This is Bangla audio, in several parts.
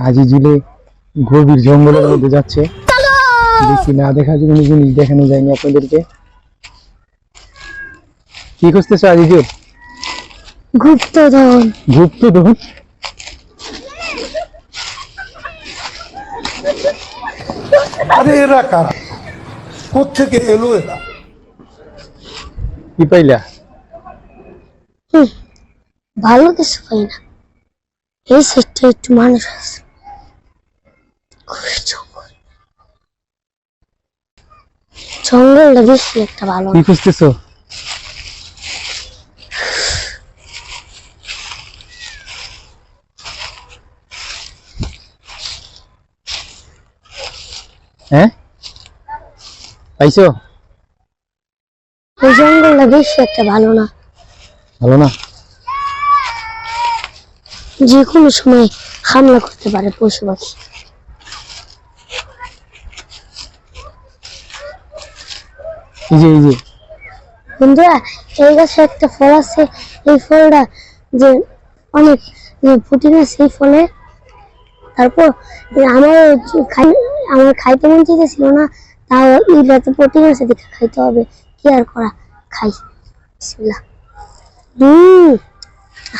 আজিজুলে গভীর জঙ্গলের মধ্যে যাচ্ছে, দেখি না দেখা কোনো জিনিস দেখানো যায়নি আপনাদেরকে। কি খুঁজতেছো আজিজুল? গুপ্তধন। গুপ্তধন? আরে এরা কারা, কোত্থেকে এলো এরা? কি পাইলা? ভালো কিছু পাই না, এই সাইডটা একটু মানুষ আছে। জঙ্গলটা বেশি একটা ভালো কি খুঁজতেছো? হ্যাঁ পাইছো? এই জঙ্গলটা বেশি একটা ভালো না। ভালো না? যে কোনো সময় হামলা করতে পারে পশু পাখি। এই যে বন্ধুরা, এই গাছে একটা ফল আছে, এই ফলটা যে অনেক প্রোটিন আছে এই ফলে। তারপর আমার খাইতে মন চাইতেছিল না, তাও এইটাতে প্রোটিন আছে দেখে খাইতে হবে, কি আর করা, খাই। বিসমিল্লাহ।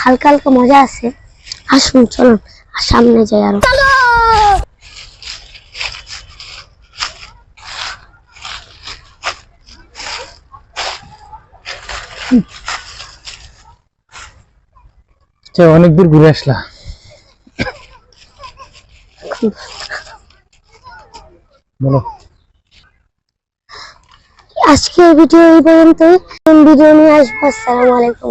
হালকা হালকা মজা আছে। আসুন চলুন আর সামনে যাই আরো। অনেক দূর ঘুরে আসলা। বলো। আজকের ভিডিও এই পর্যন্তই। ভিডিও নিয়ে আসবো। আসসালামু আলাইকুম।